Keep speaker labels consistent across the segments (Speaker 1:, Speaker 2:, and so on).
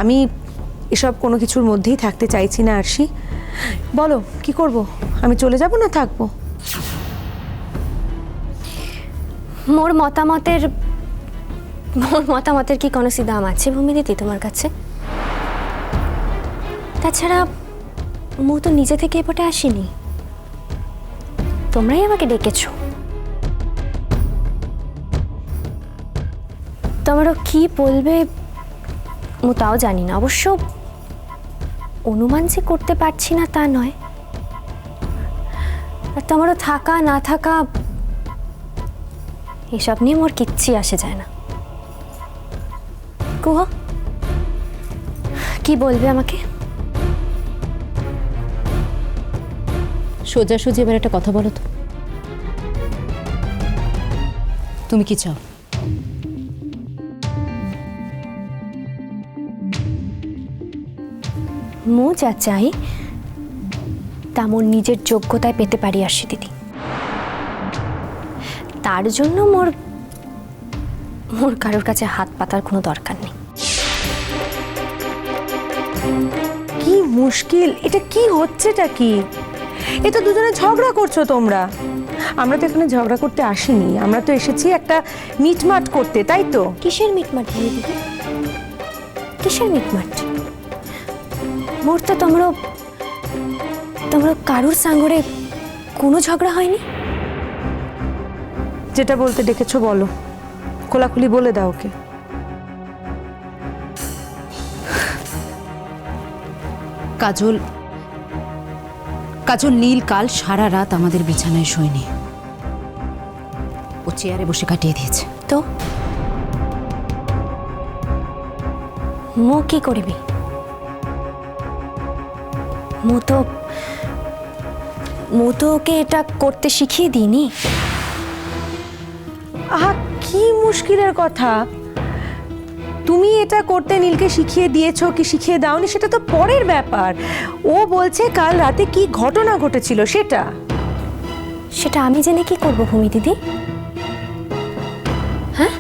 Speaker 1: আমি এসব কোনো কিছুর মধ্যেই থাকতে চাইছি না আরশি। বলো কি করব? আমি চলে যাব না থাকবো?
Speaker 2: মোর মতামতের কি কোনো দাম আছে ভূমি দিদি তোমার কাছে? তাছাড়া মু তো নিজে থেকে এপটে আসিনি, তোমরাই আমাকে ডেকেছো। তোমরা কি বলবে মু তাও জানি না, অবশ্য অনুমান যে করতে পারছি না তা নয়। আর তোমারও থাকা না থাকা এসব নিয়ে মোর কিচ্ছু আসে যায় না। কুহ, কি বলবে আমাকে?
Speaker 3: সোজাসুজি এবার একটা কথা বলো তো, তুমি কি চাও?
Speaker 2: মু যা চাই তা মোর নিজের যোগ্যতায় পেতে পারি আরশি দিদি। তার জন্য মোর কারোর কাছে হাত পাতার কোনো দরকার নেই।
Speaker 1: কি মুশকিল, এটা কি হচ্ছেটা কি? এ তো দুজনে ঝগড়া করছো তোমরা। আমরা তো এখানে ঝগড়া করতে আসিনি, আমরা তো এসেছি একটা মিটমাট করতে, তাই তো?
Speaker 2: কিসের মিটমাট দিদি? কিসের মিটমাট? মোর তো তোমরা কারোর সাঙ্গরে কোনো ঝগড়া হয়নি।
Speaker 1: যেটা বলতে ডেকেছো বলো, খোলাখুলি বলে দাও ওকে।
Speaker 3: কাজল নীল কাল সারা রাত আমাদের বিছানায় শোয়নি, ও চেয়ারে বসে কাটিয়ে দিয়েছে।
Speaker 2: তো মু কি করবি? মু তো ওকে এটা করতে শিখিয়ে দিইনি।
Speaker 1: আহা, কি মুশকিলের কথা! তুমি এটা করতে নীলকে শিখিয়ে দিয়েছো কি শিখিয়ে দাওনি সেটা তো পরের ব্যাপার। ও বলছে কাল রাতে কি ঘটনা ঘটেছিল
Speaker 2: সেটা আমি জেনে কি করব ভূমি দিদি? হ্যাঁ,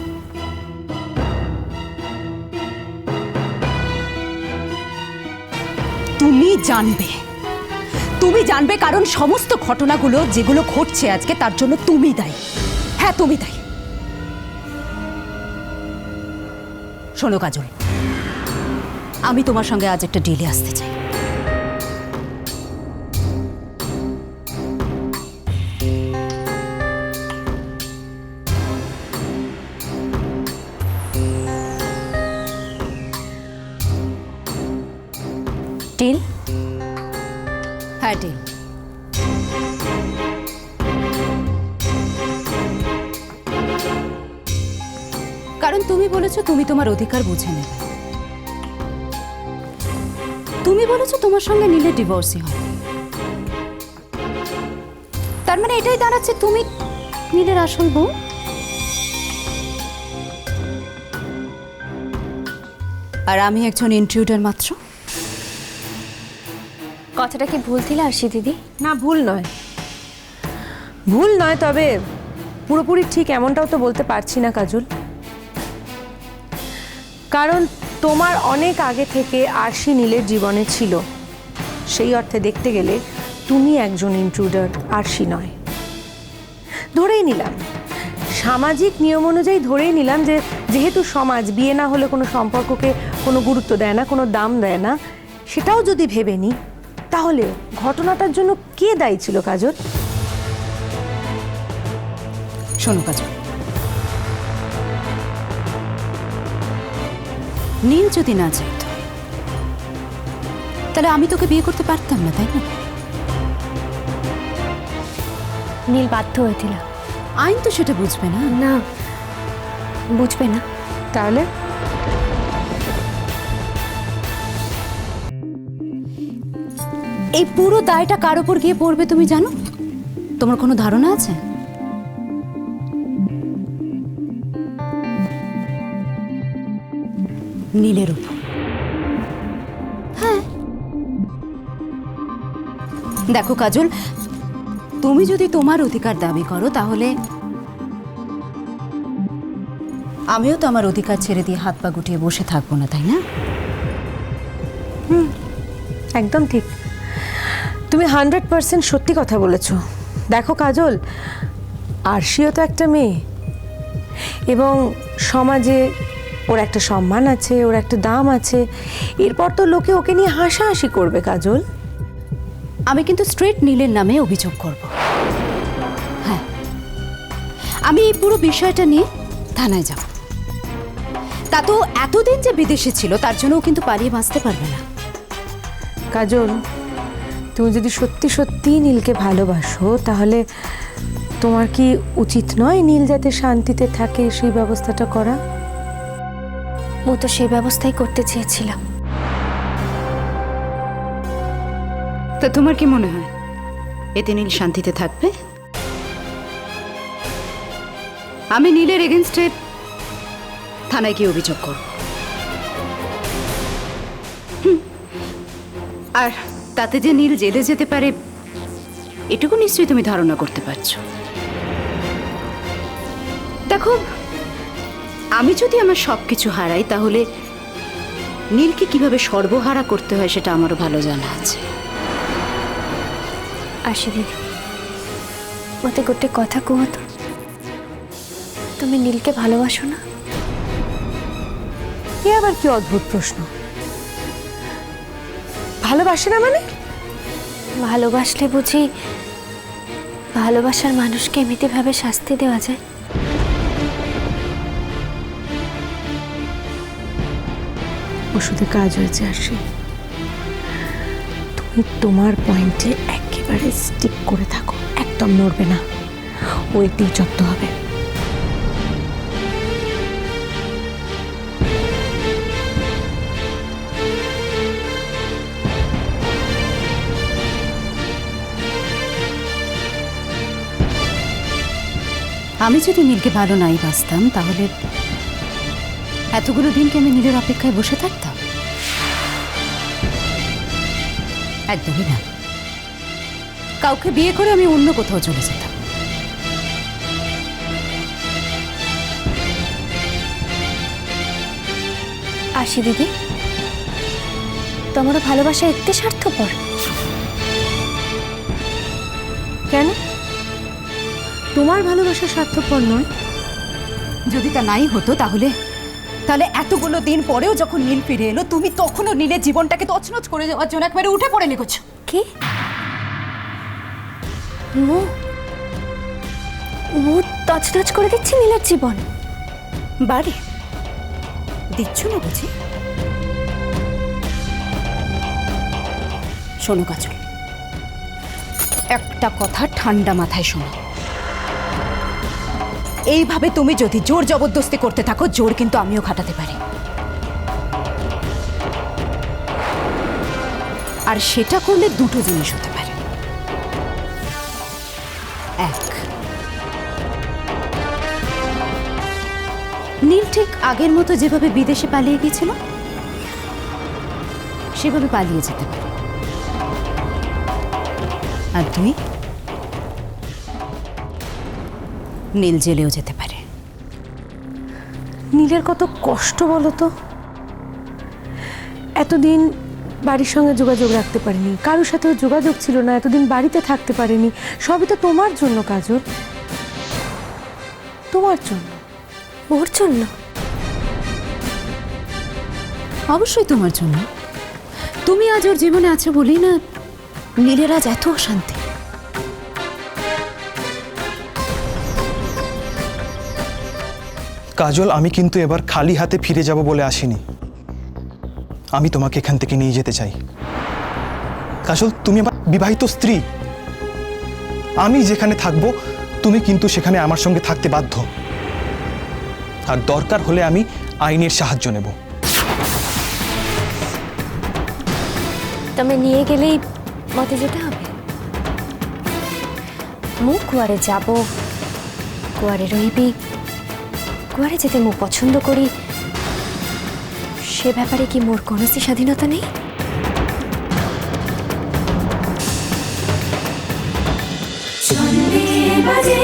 Speaker 3: তুমি জানবে কারণ সমস্ত ঘটনাগুলো যেগুলো ঘটছে আজকে তার জন্য তুমি দায়ী। হ্যাঁ, তুমি দায়ী। শোনো কাজল, আমি তোমার সঙ্গে আজ একটা ডিলে আসতে চাই।
Speaker 2: ডিল?
Speaker 3: হ্যাঁ, ডিল। কারণ তুমি বলেছো তুমি তোমার অধিকার বুঝে নেবে। তুমি বলেছো তোমার সঙ্গে নীলের ডিভোর্সই হবে। তার মানে এটাই দাঁড়াচ্ছে তুমি নীলের আসল বউ। আর আমি একজন ইন্ট্রুডার মাত্র।
Speaker 2: কথাটা কি ভুল ছিল আরশি দিদি?
Speaker 1: না, ভুল নয়, তবে পুরোপুরি ঠিক এমনটাও তো বলতে পারছি না কাজল। কারণ তোমার অনেক আগে থেকে আরশি নীলের জীবনে ছিল, সেই অর্থে দেখতে গেলে তুমি একজন ইন্ট্রুডার, আরশি নয়। ধরেই নিলাম, সামাজিক নিয়ম অনুযায়ী ধরেই নিলাম যে যেহেতু সমাজ বিয়ে না হলে কোনো সম্পর্ককে কোনো গুরুত্ব দেয় না, কোনো দাম দেয় না, সেটাও যদি ভেবে নিই, তাহলে ঘটনাটার জন্য কে দায়ী ছিল কাজল?
Speaker 3: শোনো কাজল, নীল যদি না চাইতো তাহলে আমি তোকে বিয়ে করতে পারতাম না, তাই না?
Speaker 2: নীল বাধ্য হয়েছিল।
Speaker 3: আইন তো সেটা বুঝবে না।
Speaker 2: না, বুঝবে না।
Speaker 1: তাহলে
Speaker 3: এই পুরো দায়টা কার উপর গিয়ে পড়বে তুমি জানো? তোমার কোনো ধারণা আছে? নীলের উপর। হ্যাঁ, দেখো কাজল, তুমি যদি তোমার অধিকার দাবি করো তাহলে আমিও তো আমার অধিকার ছেড়ে দিয়ে হাত পা গুটিয়ে বসে থাকবো না, তাই না?
Speaker 1: একদম ঠিক। তুমি 100% সত্যি কথা বলেছো। দেখো কাজল, আরশিও তো একটা মেয়ে, এবং সমাজে ওর একটা সম্মান আছে, ওর একটা দাম আছে। এরপর তো লোকে ওকে নিয়ে হাসাহাসি করবে কাজল।
Speaker 3: আমি কিন্তু স্ট্রেট নীলের নামে অভিযোগ করব। হ্যাঁ, আমি এই পুরো বিষয়টা নিয়ে থানায় যাব। তা তো এতদিন যে বিদেশে ছিল তার জন্য ও কিন্তু পালিয়ে বাঁচতে পারবে না।
Speaker 1: কাজল, তুমি যদি সত্যি সত্যি নীলকে ভালোবাসো, তাহলে তোমার কি উচিত নয় নীল যাতে শান্তিতে থাকে সেই ব্যবস্থাটা করা?
Speaker 2: ও তো সেই ব্যবস্থাই করতে চেয়েছিলাম।
Speaker 3: তা তোমার কি মনে হয় এতে নীল শান্তিতে থাকবে? আমি নীলের এগেনস্টে থানায় গিয়ে অভিযোগ করব। আর তাতে যে নীল জেলে যেতে পারে এটুকু নিশ্চয়ই তুমি ধারণা করতে পারছো। দেখো, আমি যদি আমার সবকিছু হারাই তাহলে নীলকে কিভাবে সর্বহারা করতে হয় সেটা আমারও ভালো জানা আছে।
Speaker 2: আশি দিদি, মতে গোটে কথা কুহ তো, তুমি নীলকে ভালোবাসো না?
Speaker 1: এ আবার কি অদ্ভুত প্রশ্ন! ভালোবাসে না মানে?
Speaker 2: ভালোবাসলে বুঝি ভালোবাসার মানুষকে এমনিতেভাবে শাস্তি দেওয়া যায়?
Speaker 1: ওষুধে কাজ হয়েছে আরশি। তুমি তোমার পয়েন্টে একেবারে স্টিক করে থাকো, একদম নড়বে না। ও একদিন যত্ন হবে।
Speaker 3: আমি যদি নীলকে ভালো নাই বাসতাম তাহলে এতগুলো দিনকে আমি নীলের অপেক্ষায় বসে থাকতাম? একদমই না। কাউকে বিয়ে করে আমি অন্য কোথাও চলে যেতাম।
Speaker 2: আশি দিদি, তোমার ভালোবাসা এতে স্বার্থপর?
Speaker 1: কেন? তোমার ভালোবাসা স্বার্থপর নয়?
Speaker 3: যদি তা নাই হতো তাহলে তাহলে এতগুলো দিন পরেও যখন নীল ফিরে এলো তুমি তখনও নীলের জীবনটাকে তছনছ করে দেওয়ার জন্য একবারে উঠে পড়ে লেগেছো।
Speaker 2: কি? ও তছনছ করে দিচ্ছে নীলের জীবন?
Speaker 3: বাড়ি দিচ্ছ না বুঝি? শোনো কাজল, একটা কথা ঠান্ডা মাথায় শোনো। এইভাবে তুমি যদি জোর জবরদস্তি করতে থাকো, জোর কিন্তু আমিও খাটাতে পারি। আর সেটা করলে দুটো জিনিস হতে পারে। এক, নীল ঠিক আগের মতো যেভাবে বিদেশে পালিয়ে গিয়েছিল সেভাবে পালিয়ে যেতে পারে। আর দুই, নীল জেলেও যেতে পারে।
Speaker 1: নীলের কত কষ্ট বলো তো। এতদিন বাড়ির সঙ্গে যোগাযোগ রাখতে পারিনি, কারোর সাথেও যোগাযোগ ছিল না, এতদিন বাড়িতে থাকতে পারিনি। সবই তো তোমার জন্য কাজল, তোমার জন্য।
Speaker 2: ওর জন্য?
Speaker 3: অবশ্যই তোমার জন্য। তুমি আজ ওর জীবনে আছো বলেই না নীলের আজ এত অশান্তি।
Speaker 4: কাজল, আমি কিন্তু এবার খালি হাতে ফিরে যাব বলে আসিনি। আমি তোমাকে এখান থেকে নিয়ে যেতে চাই। কাজল, তুমি আমার বিবাহিত স্ত্রী। আমি যেখানে থাকবো তুমি কিন্তু সেখানে আমার সঙ্গে থাকতে বাধ্য। আর দরকার হলে আমি আইনের সাহায্য নেব।
Speaker 2: তুমি নিয়ে গেলেই মতে যেতে হবে? মু কুয়ারে যাব, কুয়ারে রইবি, কুয়ারে যেতে মু পছন্দ করি, সে ব্যাপারে কি মোর কোনোসি স্বাধীনতা নেই?
Speaker 5: চন্ডী বাজে